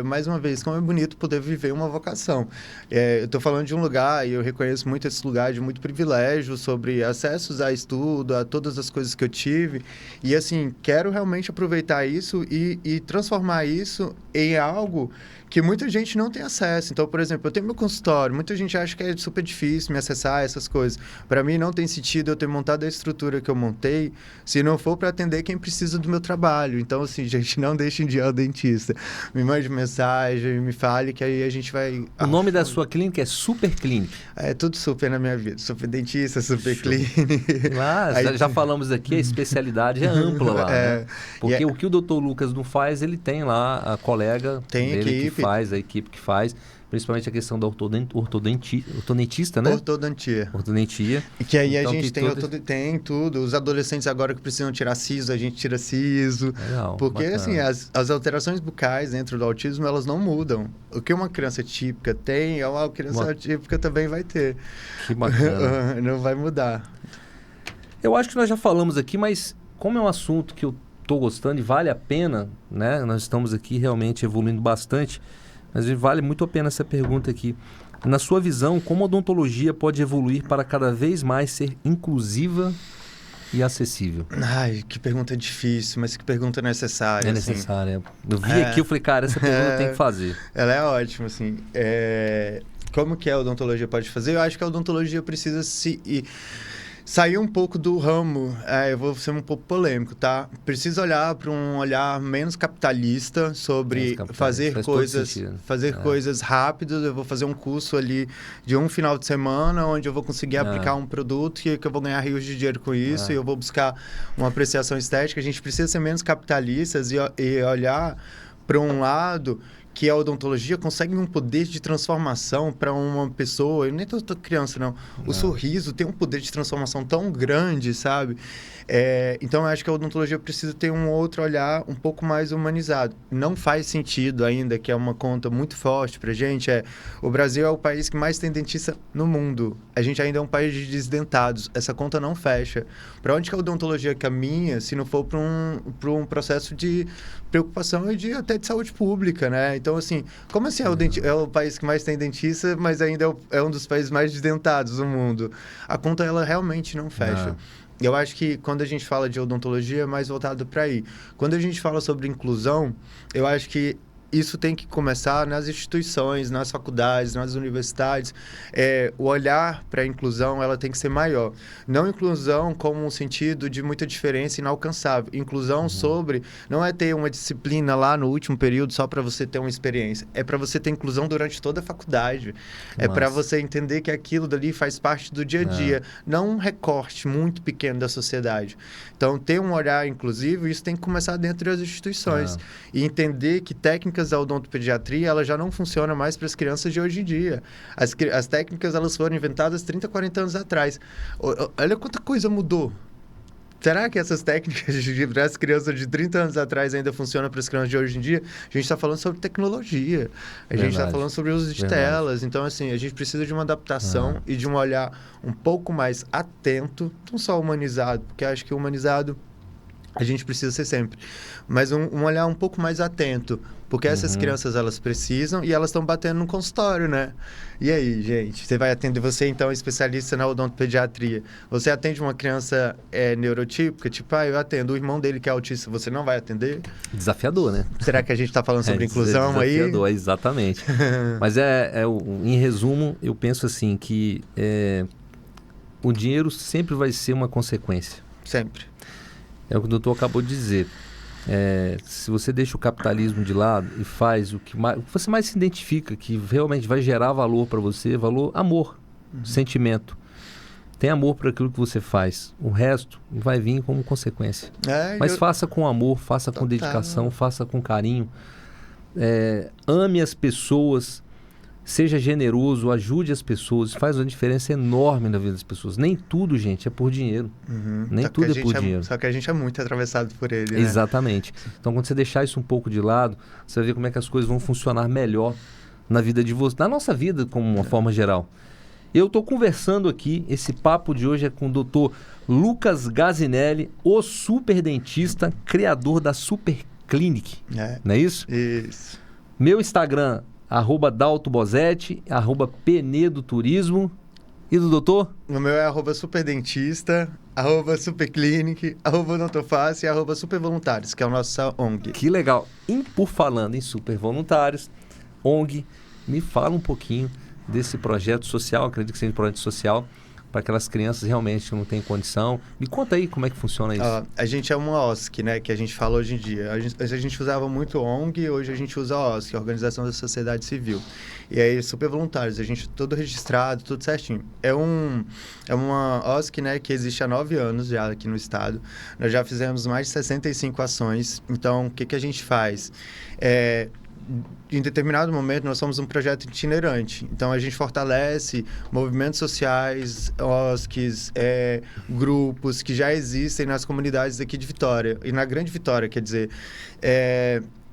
Speaker 2: mais uma vez, como é bonito poder viver uma vocação. Eu tô falando de um lugar, e eu reconheço muito esse lugar de muito privilégio sobre acessos a estudo, a todas as coisas que eu tive. E, assim, quero realmente aproveitar isso e transformar isso em algo que muita gente não tem acesso. Então, por exemplo, eu tenho meu consultório, muita gente acha que é super difícil me acessar essas coisas. Para mim, não tem sentido eu ter montado a estrutura que eu montei se não for para atender quem precisa do meu trabalho. Então, assim, gente, não deixem de ir ao dentista. Me mande mensagem, me fale, que aí a gente vai...
Speaker 1: O nome da sua clínica é Super Clinic.
Speaker 2: É tudo super na minha vida. Super dentista, super clinic.
Speaker 1: Já falamos aqui, a especialidade é ampla lá, né? Porque o que o doutor Lucas não faz, ele tem lá a colega dele que faz, a equipe que faz, principalmente a questão da ortodontista, né? Ortodontia.
Speaker 2: E que aí então, a gente tem tudo. Os adolescentes agora que precisam tirar siso, a gente tira siso.
Speaker 1: Legal,
Speaker 2: porque,
Speaker 1: bacana.
Speaker 2: assim, as alterações bucais dentro do autismo, elas não mudam. O que uma criança típica tem, uma criança atípica também vai ter.
Speaker 1: Que bacana.
Speaker 2: Não vai mudar.
Speaker 1: Eu acho que nós já falamos aqui, mas como é um assunto que eu estou gostando e vale a pena, né? Nós estamos aqui realmente evoluindo bastante, mas vale muito a pena essa pergunta aqui. Na sua visão, como a odontologia pode evoluir para cada vez mais ser inclusiva e acessível?
Speaker 2: Que pergunta difícil, mas que pergunta necessária.
Speaker 1: É necessária. Eu vi aqui, eu falei, cara, essa pergunta tem que fazer.
Speaker 2: Ela é ótima, assim. Como que a odontologia pode fazer? Eu acho que a odontologia precisa sair um pouco do ramo, eu vou ser um pouco polêmico, tá? Precisa olhar para um olhar menos capitalista sobre fazer coisas rápidas. Eu vou fazer um curso ali de um final de semana, onde eu vou conseguir aplicar um produto que eu vou ganhar rios de dinheiro com isso, e eu vou buscar uma apreciação estética. A gente precisa ser menos capitalistas e olhar para um lado que a odontologia consegue um poder de transformação para uma pessoa, eu nem tô criança, não. O sorriso tem um poder de transformação tão grande, sabe? Então, eu acho que a odontologia precisa ter um outro olhar um pouco mais humanizado. Não faz sentido ainda, que é uma conta muito forte pra gente, o Brasil é o país que mais tem dentista no mundo. A gente ainda é um país de desdentados. Essa conta não fecha. Para onde que a odontologia caminha, se não for para um processo de preocupação e até de saúde pública, né? Então, assim, como assim é o país que mais tem dentista, mas ainda é um dos países mais desdentados do mundo? A conta, ela realmente não fecha. Eu acho que quando a gente fala de odontologia, é mais voltado para aí. Quando a gente fala sobre inclusão, eu acho que isso tem que começar nas instituições, nas faculdades, nas universidades. O olhar para a inclusão, ela tem que ser maior. Não inclusão como um sentido de muita diferença inalcançável. Inclusão sobre, não é ter uma disciplina lá no último período só para você ter uma experiência. É para você ter inclusão durante toda a faculdade. É para você entender que aquilo dali faz parte do dia a dia. Não um recorte muito pequeno da sociedade. Então, ter um olhar inclusivo, isso tem que começar dentro das instituições. E entender que técnicas da odontopediatria, ela já não funciona mais para as crianças de hoje em dia. As técnicas, elas foram inventadas 30, 40 anos atrás. Olha quanta coisa mudou. Será que essas técnicas para as crianças de 30 anos atrás ainda funcionam para as crianças de hoje em dia? A gente está falando sobre tecnologia. A gente está falando sobre o uso de telas. Então, assim, a gente precisa de uma adaptação e de um olhar um pouco mais atento, não só humanizado, porque acho que humanizado a gente precisa ser sempre, mas um olhar um pouco mais atento, porque essas crianças, elas precisam e elas estão batendo no consultório, né? E aí, gente, você vai atender, você então é especialista na odontopediatria, você atende uma criança neurotípica, tipo, eu atendo o irmão dele que é autista, você não vai atender?
Speaker 1: Desafiador, né?
Speaker 2: Será que a gente está falando sobre inclusão
Speaker 1: desafiador,
Speaker 2: aí?
Speaker 1: Exatamente. Mas em resumo, eu penso assim, que o dinheiro sempre vai ser uma consequência.
Speaker 2: Sempre.
Speaker 1: É o que o doutor acabou de dizer. Se você deixa o capitalismo de lado e faz o que você mais se identifica, que realmente vai gerar valor para você, amor, sentimento. Tem amor por aquilo que você faz. O resto vai vir como consequência. Mas faça com amor, faça com dedicação, faça com carinho. Ame as pessoas, seja generoso, ajude as pessoas. Faz uma diferença enorme na vida das pessoas. Nem tudo, gente, é por dinheiro. Nem tudo é por dinheiro.
Speaker 2: Só que a gente é muito atravessado por ele, né?
Speaker 1: Exatamente. Então, quando você deixar isso um pouco de lado, você vai ver como é que as coisas vão funcionar melhor na vida de você, na nossa vida, como uma forma geral. Eu estou conversando aqui, esse papo de hoje é com o Dr. Lucas Gazinelli, o super dentista, criador da Super Clinic. Não é isso?
Speaker 2: Isso.
Speaker 1: Meu Instagram, @DaltoBozetti, @Penedo-Turismo. E do doutor?
Speaker 2: O meu é @superdentista, @superclinic, @odontoface e @supervoluntários, que é o nosso ONG.
Speaker 1: Que legal. E por falando em supervoluntários, ONG, me fala um pouquinho desse projeto social, acredito que seja um projeto social, para aquelas crianças realmente que não têm condição. Me conta aí como é que funciona isso.
Speaker 2: A gente é uma OSC, né, que a gente fala hoje em dia. A gente usava muito ONG, hoje a gente usa a OSC, a Organização da Sociedade Civil. E aí, super voluntários, a gente todo registrado, tudo certinho. É uma OSC, né, que existe há 9 anos já aqui no estado. Nós já fizemos mais de 65 ações. Então, o que a gente faz? Em determinado momento, nós somos um projeto itinerante. Então, a gente fortalece movimentos sociais, OSCs, grupos que já existem nas comunidades aqui de Vitória. E na Grande Vitória, quer dizer.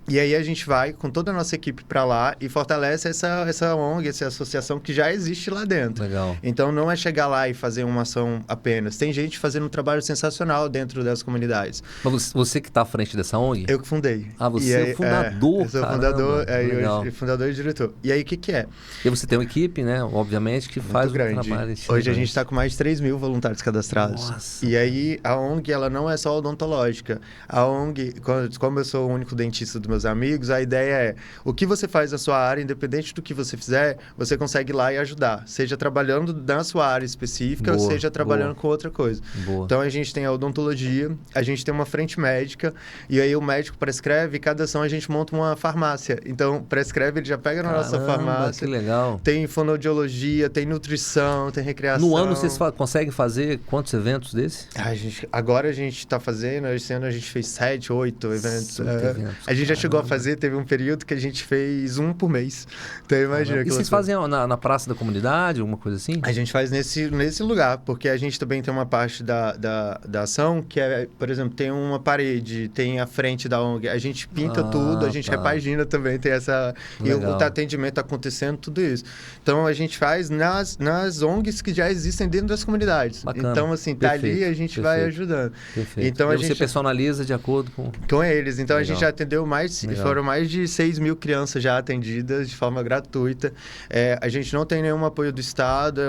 Speaker 2: E aí a gente vai com toda a nossa equipe para lá e fortalece essa ONG, essa associação que já existe lá dentro.
Speaker 1: Legal.
Speaker 2: Então, não é chegar lá e fazer uma ação apenas. Tem gente fazendo um trabalho sensacional dentro das comunidades.
Speaker 1: Mas você que está à frente dessa ONG?
Speaker 2: Eu que fundei.
Speaker 1: Você é o fundador,
Speaker 2: eu sou fundador e diretor. E aí, o que é?
Speaker 1: E você tem uma equipe, né? Obviamente, que faz um trabalho.
Speaker 2: Hoje a gente está com mais de 3 mil voluntários cadastrados.
Speaker 1: Nossa.
Speaker 2: E aí, a ONG, ela não é só odontológica. A ONG, como eu sou o único dentista do meus amigos, a ideia é, o que você faz na sua área, independente do que você fizer, você consegue ir lá e ajudar. Seja trabalhando na sua área específica, ou seja trabalhando com outra coisa. Então, a gente tem a odontologia, a gente tem uma frente médica, e aí o médico prescreve, e cada ação a gente monta uma farmácia. Então, prescreve, ele já pega na nossa farmácia.
Speaker 1: Que legal.
Speaker 2: Tem fonoaudiologia, tem nutrição, tem recreação.
Speaker 1: No ano, vocês conseguem fazer quantos eventos desses?
Speaker 2: Agora a gente está fazendo, esse ano a gente fez 7, 8 eventos. A gente já chegou a fazer, teve um período que a gente fez um por mês. Então, imagina.
Speaker 1: E vocês fazem na praça da comunidade, alguma coisa assim?
Speaker 2: A gente faz nesse lugar, porque a gente também tem uma parte da ação que é, por exemplo, tem uma parede, tem a frente da ONG, a gente pinta tudo, a gente repagina também, tem essa...
Speaker 1: Legal.
Speaker 2: E o atendimento acontecendo, tudo isso. Então, a gente faz nas ONGs que já existem dentro das comunidades.
Speaker 1: Bacana.
Speaker 2: Então, assim, ali a gente vai ajudando.
Speaker 1: Perfeito.
Speaker 2: Então,
Speaker 1: você personaliza de acordo com...
Speaker 2: Com eles. Então,
Speaker 1: Legal.
Speaker 2: A gente já atendeu mais de reais.
Speaker 1: Legal.
Speaker 2: E foram mais de 6 mil crianças já atendidas de forma gratuita. A gente não tem nenhum apoio do Estado,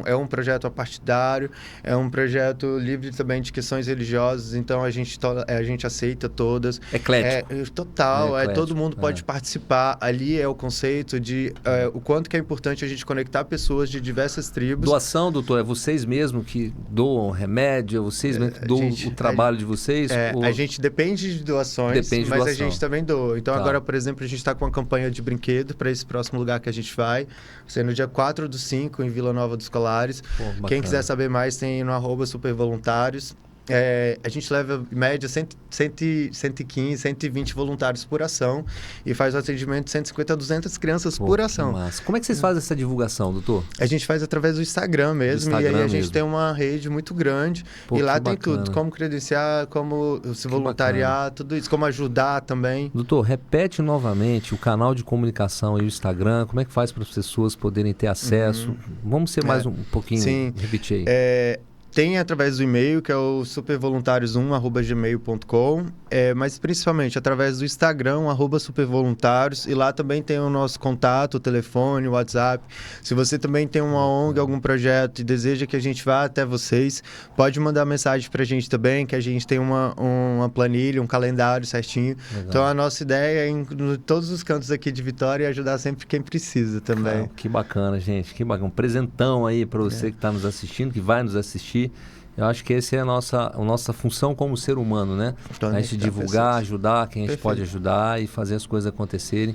Speaker 2: é um projeto apartidário, é um projeto livre também de questões religiosas, então a gente aceita todas.
Speaker 1: Eclético.
Speaker 2: Total,
Speaker 1: Eclético,
Speaker 2: todo mundo pode participar. Ali é o conceito de o quanto que é importante a gente conectar pessoas de diversas tribos.
Speaker 1: Doação, doutor, é vocês mesmo que doam remédio, é vocês mesmo que doam o trabalho de vocês?
Speaker 2: A gente depende de doações, mas a gente também doa. Então agora, por exemplo, a gente está com uma campanha de brinquedo para esse próximo lugar que a gente vai, sendo no dia 4/5 em Vila Nova dos Colares. Quem quiser saber mais tem no @supervoluntários. A gente leva, em média, 115, 120 voluntários por ação e faz o atendimento de 150 a 200 crianças por ação.
Speaker 1: Como é que vocês fazem essa divulgação, doutor?
Speaker 2: A gente faz através do Instagram mesmo, e aí a gente tem uma rede muito grande e lá tem tudo, como credenciar, como se voluntariar, tudo isso, como ajudar também.
Speaker 1: Doutor, repete novamente o canal de comunicação e o Instagram, como é que faz para as pessoas poderem ter acesso? Vamos ser mais um pouquinho, repetir aí.
Speaker 2: Tem através do e-mail, que é o supervoluntários1@gmail.com, mas principalmente através do Instagram, @supervoluntários, e lá também tem o nosso contato, o telefone, o WhatsApp. Se você também tem uma ONG, algum projeto e deseja que a gente vá até vocês, pode mandar mensagem pra gente também, que a gente tem uma planilha, um calendário certinho. Legal. Então a nossa ideia é em todos os cantos aqui de Vitória ajudar sempre quem precisa também.
Speaker 1: Que bacana, gente, que bacana. Um presentão aí para você que está nos assistindo, que vai nos assistir. Eu acho que essa é a nossa função como ser humano, né? A gente divulgar, ajudar quem a gente pode ajudar e fazer as coisas acontecerem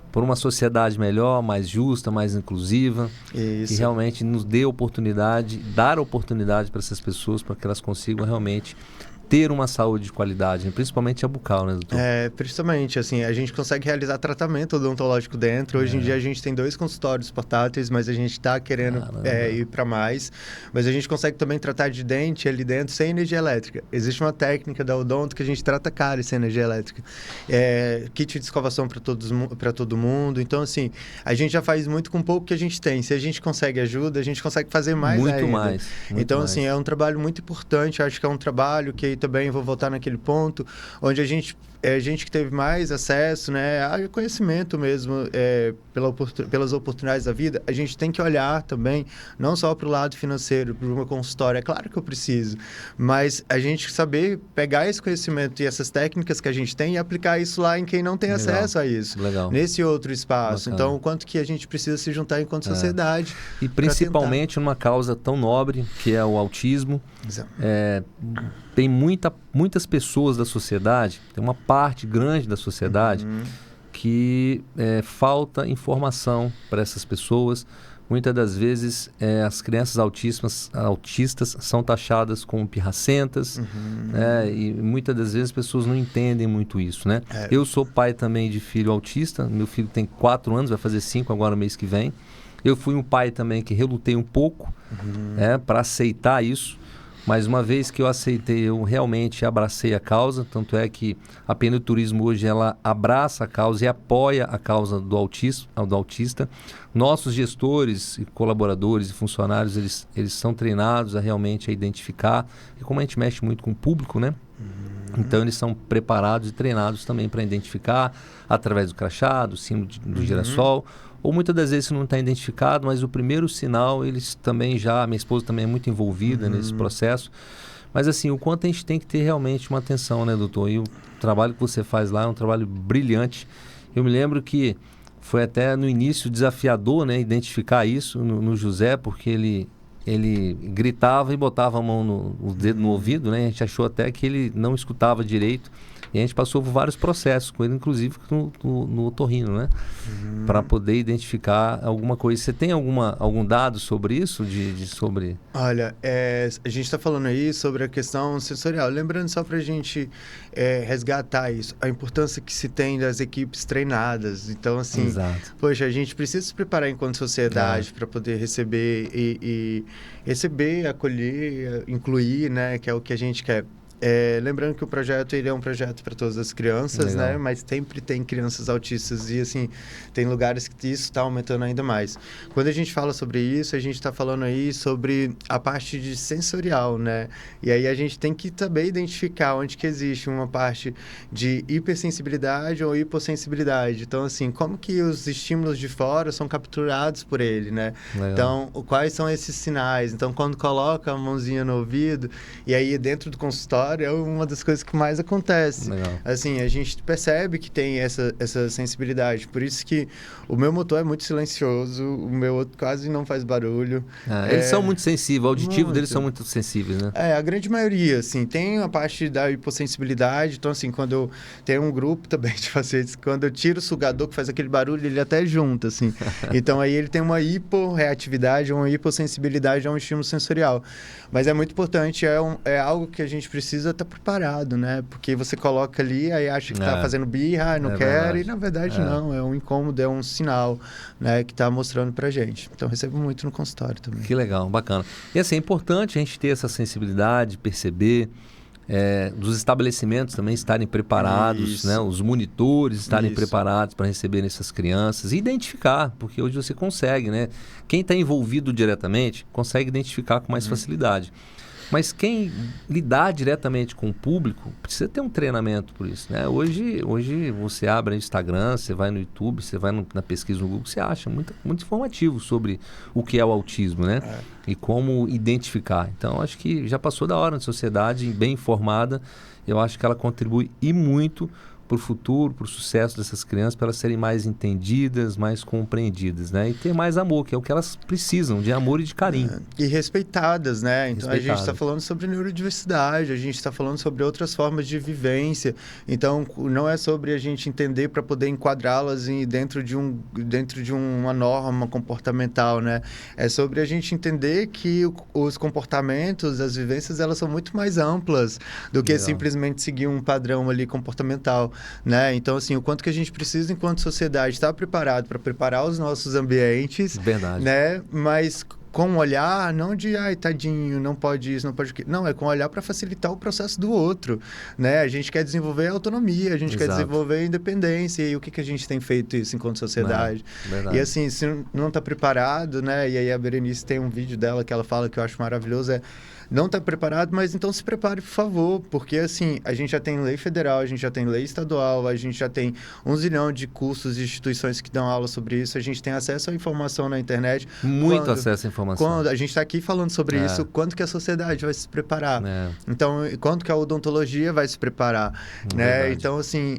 Speaker 1: por uma sociedade melhor, mais justa, mais inclusiva.
Speaker 2: Isso.
Speaker 1: Que realmente nos dê oportunidade, dar oportunidade para essas pessoas, para que elas consigam realmente ter uma saúde de qualidade, principalmente a bucal, né, doutor?
Speaker 2: Principalmente, assim, a gente consegue realizar tratamento odontológico dentro. Hoje em dia a gente tem 2 consultórios portáteis, mas a gente está querendo ir para mais. Mas a gente consegue também tratar de dente ali dentro sem energia elétrica. Existe uma técnica da odonto que a gente trata cárie sem energia elétrica. Kit de escovação para todo mundo. Então, assim, a gente já faz muito com pouco que a gente tem. Se a gente consegue ajuda, a gente consegue fazer mais ainda.
Speaker 1: Muito mais.
Speaker 2: Então, assim, é um trabalho muito importante. Eu acho que é um trabalho que também vou voltar naquele ponto, onde a gente que teve mais acesso, né, a conhecimento mesmo, pelas oportunidades da vida, a gente tem que olhar também, não só para o lado financeiro, para uma consultória. É claro que eu preciso, mas a gente saber pegar esse conhecimento e essas técnicas que a gente tem e aplicar isso lá em quem não tem acesso a isso, nesse outro espaço. Bacana. Então, o quanto que a gente precisa se juntar enquanto sociedade.
Speaker 1: E principalmente numa causa tão nobre, que é o autismo. Tem muitas pessoas da sociedade, tem uma parte grande da sociedade que falta informação para essas pessoas. Muitas das vezes as crianças autistas são taxadas como pirracentas, e muitas das vezes as pessoas não entendem muito isso, né? Eu sou pai também de filho autista, meu filho tem 4 anos, vai fazer 5 agora no mês que vem. Eu fui um pai também que relutei um pouco para aceitar isso. Mas uma vez que eu aceitei, eu realmente abracei a causa, tanto é que a Pneu Turismo hoje ela abraça a causa e apoia a causa do autista. Nossos gestores, colaboradores e funcionários, eles são treinados a realmente identificar, e como a gente mexe muito com o público, né? Então eles são preparados e treinados também para identificar através do crachá, do símbolo do girassol. Ou muitas das vezes não está identificado, mas o primeiro sinal, eles também minha esposa também é muito envolvida nesse processo. Mas assim, o quanto a gente tem que ter realmente uma atenção, né, doutor? E o trabalho que você faz lá é um trabalho brilhante. Eu me lembro que foi até no início desafiador, né, identificar isso no José, porque ele gritava e botava a mão o dedo no ouvido, né? A gente achou até que ele não escutava direito. E a gente passou por vários processos com ele, inclusive no otorrino, né? Para poder identificar alguma coisa. Você tem algum dado sobre isso? Sobre...
Speaker 2: Olha, a gente está falando aí sobre a questão sensorial. Lembrando só para a gente resgatar isso, a importância que se tem das equipes treinadas. Então, assim, poxa, a gente precisa se preparar enquanto sociedade para poder receber e receber, acolher, incluir, né? Que é o que a gente quer. lembrando que o projeto ele é um projeto para todas as crianças, né? Mas sempre tem crianças autistas e, assim, tem lugares que isso está aumentando ainda mais. Quando a gente fala sobre isso, a gente está falando aí sobre a parte de sensorial, né? E aí a gente tem que também identificar onde que existe uma parte de hipersensibilidade ou hipossensibilidade. Então, assim, como que os estímulos de fora são capturados por ele, né?
Speaker 1: Legal.
Speaker 2: Então, quais são esses sinais? Então, quando coloca a mãozinha no ouvido, e aí dentro do consultório, é uma das coisas que mais acontece.
Speaker 1: Legal.
Speaker 2: Assim, a gente percebe que tem essa sensibilidade. Por isso que o meu motor é muito silencioso, o meu outro quase não faz barulho.
Speaker 1: Eles são muito sensíveis, o auditivo
Speaker 2: muito.
Speaker 1: deles são muito sensíveis, né?
Speaker 2: A grande maioria, assim, tem a parte da hipossensibilidade. Então, assim, quando eu tenho um grupo também de pacientes, quando eu tiro o sugador que faz aquele barulho, ele até junta, assim. Então, aí ele tem uma hiporreatividade, uma hipossensibilidade a um estímulo sensorial. Mas é muito importante, é algo que a gente precisa estar preparado, né? Porque você coloca ali, aí acha que está fazendo birra, não quer, verdade. E na verdade não, é um incômodo, é um sinal, né, que está mostrando pra gente. Então, recebo muito no consultório também.
Speaker 1: Que legal, bacana. E assim, é importante a gente ter essa sensibilidade, perceber, dos estabelecimentos também estarem preparados, né? Os monitores estarem preparados para receber essas crianças e identificar, porque hoje você consegue, né? Quem está envolvido diretamente consegue identificar com mais facilidade. Mas quem lidar diretamente com o público precisa ter um treinamento por isso, né? Hoje você abre no Instagram, você vai no YouTube, você vai na pesquisa no Google, você acha muito informativo sobre o que é o autismo, né? E como identificar. Então, acho que já passou da hora na sociedade, bem informada. Eu acho que ela contribui e muito para o futuro, para o sucesso dessas crianças, para elas serem mais entendidas, mais compreendidas, né? E ter mais amor, que é o que elas precisam, de amor e de carinho.
Speaker 2: E respeitadas, né? Então, a gente está falando sobre neurodiversidade, a gente está falando sobre outras formas de vivência. Então, não é sobre a gente entender para poder enquadrá-las dentro de uma norma comportamental, né? É sobre a gente entender que os comportamentos, as vivências, elas são muito mais amplas do que simplesmente seguir um padrão ali comportamental. Né? Então, assim, o quanto que a gente precisa, enquanto sociedade, estar preparado para preparar os nossos ambientes.
Speaker 1: Verdade.
Speaker 2: Né? Mas com um olhar, não de, ai, tadinho, não pode isso, não pode aquilo. Não, é com um olhar para facilitar o processo do outro. Né? A gente quer desenvolver a autonomia, a gente quer desenvolver a independência. E o que a gente tem feito isso enquanto sociedade? E assim, se não está preparado, né? E aí a Berenice tem um vídeo dela que ela fala que eu acho maravilhoso, não está preparado, mas então se prepare, por favor, porque assim, a gente já tem lei federal, a gente já tem lei estadual, a gente já tem 1 zilhão de cursos e instituições que dão aula sobre isso, a gente tem acesso à informação na internet.
Speaker 1: Muito acesso à informação.
Speaker 2: Quando a gente está aqui falando sobre isso, quanto que a sociedade vai se preparar? Então, quanto que a odontologia vai se preparar? Né? Então, assim,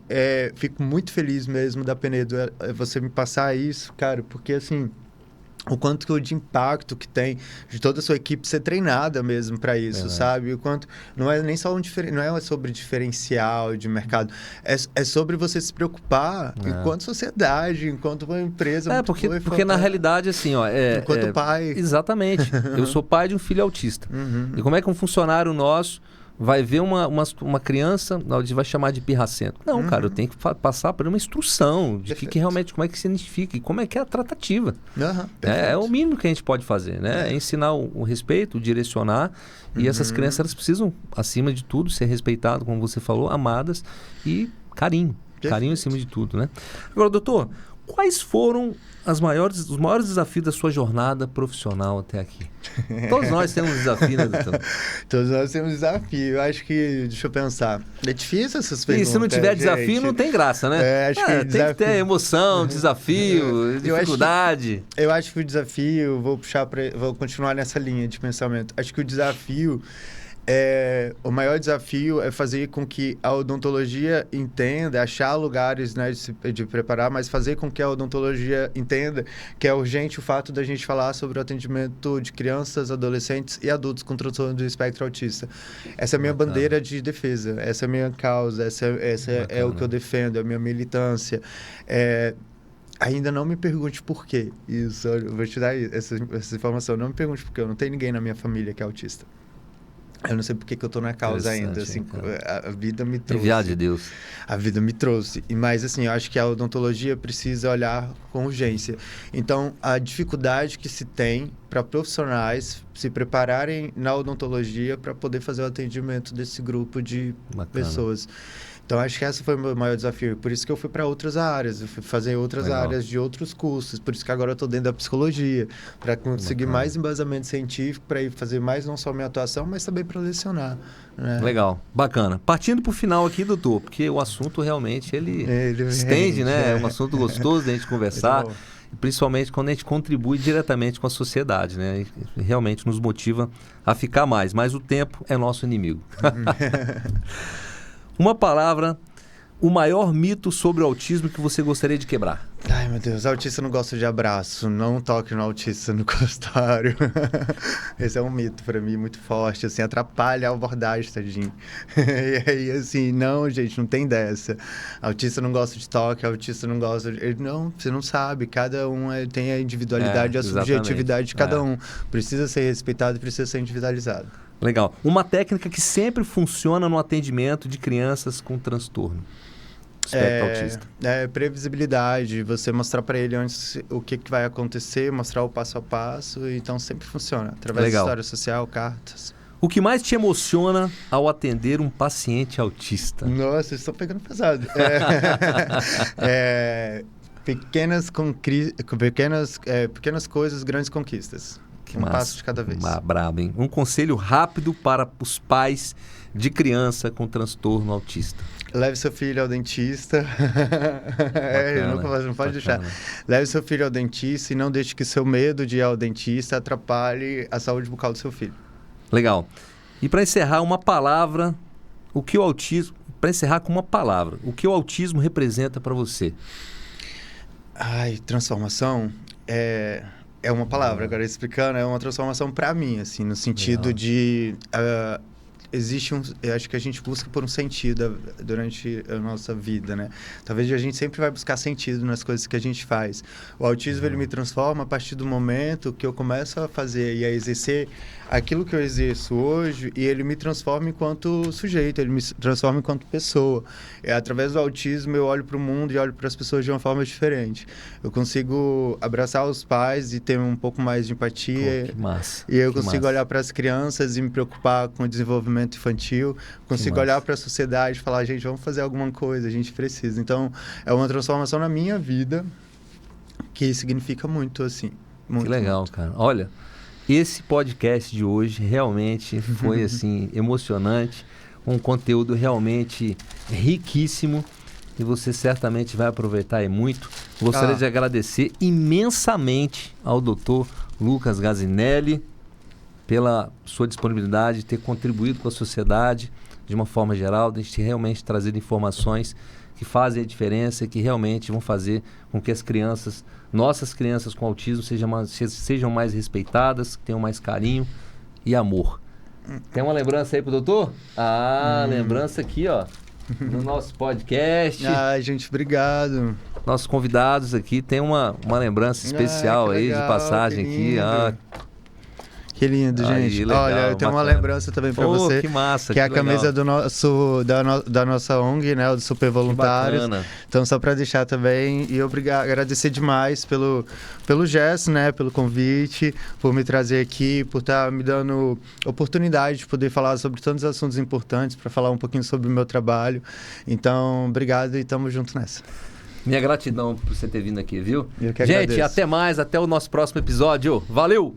Speaker 2: fico muito feliz mesmo da Penedo você me passar isso, cara, porque assim, o quanto de impacto que tem de toda a sua equipe ser treinada mesmo para isso, sabe? O quanto não é nem só não é sobre diferencial de mercado, é sobre você se preocupar enquanto sociedade, enquanto uma empresa.
Speaker 1: Porque na realidade, assim, ó,
Speaker 2: enquanto pai.
Speaker 1: Exatamente. Eu sou pai de um filho autista. E como é que um funcionário nosso vai ver uma criança, a gente vai chamar de pirracento. Não, cara, eu tenho que passar por uma instrução de que realmente, como é que se identifica e como é que é a tratativa. É o mínimo que a gente pode fazer, né? É ensinar o respeito, direcionar. E essas crianças, elas precisam, acima de tudo, ser respeitadas, como você falou, amadas e carinho. Carinho acima de tudo, né? Agora, doutor, quais foram os maiores desafios da sua jornada profissional até aqui? Todos nós temos um desafio, né, doutor?
Speaker 2: Todos nós temos um desafio. Eu acho que, deixa eu pensar, é difícil essas perguntas.
Speaker 1: E se não tiver desafio, não tem graça, né?
Speaker 2: Acho que
Speaker 1: tem que ter emoção, desafio, dificuldade.
Speaker 2: Eu acho que o desafio, vou continuar nessa linha de pensamento. Acho que o desafio o maior desafio é fazer com que a odontologia entenda, achar lugares, né, de preparar, mas fazer com que a odontologia entenda que é urgente o fato da gente falar sobre o atendimento de crianças, adolescentes e adultos com transtorno do espectro autista. Essa é a minha bandeira de defesa, essa é a minha causa, essa é o que eu defendo, é a minha militância. Ainda não me pergunte por quê. Isso, eu vou te dar essa informação. Não me pergunte por quê. Eu não tenho ninguém na minha família que é autista. Eu não sei porque que eu tô na causa ainda, assim, a vida me trouxe.
Speaker 1: Enviado de Deus.
Speaker 2: A vida me trouxe. Mas, assim, eu acho que a odontologia precisa olhar com urgência. Então, a dificuldade que se tem para profissionais se prepararem na odontologia para poder fazer o atendimento desse grupo de pessoas. Então, acho que esse foi o meu maior desafio. Por isso que eu fui para outras áreas. Eu fui fazer outras áreas de outros cursos. Por isso que agora eu estou dentro da psicologia. Para conseguir mais embasamento científico, para ir fazer mais não só minha atuação, mas também para lecionar. Né?
Speaker 1: Legal. Bacana. Partindo para o final aqui, doutor, porque o assunto realmente ele estende, né? É um assunto gostoso da gente conversar. Principalmente quando a gente contribui diretamente com a sociedade, né? E realmente nos motiva a ficar mais. Mas o tempo é nosso inimigo. Uma palavra, o maior mito sobre o autismo que você gostaria de quebrar.
Speaker 2: Ai, meu Deus, autista não gosta de abraço. Não toque no autista no consultório. Esse é um mito pra mim muito forte, assim, atrapalha a abordagem, tadinho. E aí, assim, não, gente, não tem dessa. Autista não gosta de toque, autista não gosta de... Não, você não sabe, cada um tem a individualidade e a subjetividade de cada um. Precisa ser respeitado, precisa ser individualizado.
Speaker 1: Legal. Uma técnica que sempre funciona no atendimento de crianças com transtorno. Espectro autista.
Speaker 2: Previsibilidade, você mostrar para ele antes o que vai acontecer, mostrar o passo a passo, então sempre funciona. Através de história social, cartas.
Speaker 1: O que mais te emociona ao atender um paciente autista?
Speaker 2: Nossa, vocês estão pegando pesado. Pequenas coisas, grandes conquistas. Passo de cada vez.
Speaker 1: Brabo, hein? Um conselho rápido para os pais de criança com transtorno autista.
Speaker 2: Leve seu filho ao dentista. Não pode deixar. Leve seu filho ao dentista e não deixe que seu medo de ir ao dentista atrapalhe a saúde bucal do seu filho.
Speaker 1: Legal. E para encerrar, uma palavra, para encerrar com uma palavra, o que o autismo representa para você?
Speaker 2: Transformação é uma palavra, agora explicando, é uma transformação para mim, assim, no sentido de... eu acho que a gente busca por um sentido durante a nossa vida, né? Talvez a gente sempre vai buscar sentido nas coisas que a gente faz. O autismo, ele me transforma a partir do momento que eu começo a fazer e a exercer aquilo que eu exerço hoje, e ele me transforma enquanto sujeito, ele me transforma enquanto pessoa. Através do autismo, eu olho para o mundo e olho para as pessoas de uma forma diferente. Eu consigo abraçar os pais e ter um pouco mais de empatia.
Speaker 1: Que massa.
Speaker 2: E eu consigo olhar para as crianças e me preocupar com o desenvolvimento infantil. Consigo olhar para a sociedade e falar, gente, vamos fazer alguma coisa, a gente precisa. Então, é uma transformação na minha vida que significa muito, assim. Muito,
Speaker 1: que legal,
Speaker 2: muito.
Speaker 1: Cara. Olha, esse podcast de hoje realmente foi, assim, emocionante. Um conteúdo realmente riquíssimo. E você certamente vai aproveitar muito. Gostaria de agradecer imensamente ao Dr. Lucas Gazinelli pela sua disponibilidade de ter contribuído com a sociedade de uma forma geral, de realmente trazer informações que fazem a diferença e que realmente vão fazer com que as crianças, nossas crianças com autismo, sejam mais respeitadas, tenham mais carinho e amor. Tem uma lembrança aí pro doutor? Lembrança aqui, ó, no nosso podcast.
Speaker 2: Gente, obrigado.
Speaker 1: Nossos convidados aqui tem uma lembrança especial aí, legal, de passagem aqui.
Speaker 2: Que lindo, gente. Legal, olha, eu tenho uma lembrança também para você.
Speaker 1: Que massa,
Speaker 2: que é a camisa da nossa ONG, né? O do Super Voluntários. Então, só para deixar também. E agradecer demais pelo gesto, né? Pelo convite, por me trazer aqui, por estar me dando oportunidade de poder falar sobre tantos assuntos importantes, para falar um pouquinho sobre o meu trabalho. Então, obrigado e tamo junto nessa.
Speaker 1: Minha gratidão por você ter vindo aqui, viu?
Speaker 2: Eu que agradeço.
Speaker 1: Gente, até mais, até o nosso próximo episódio. Valeu!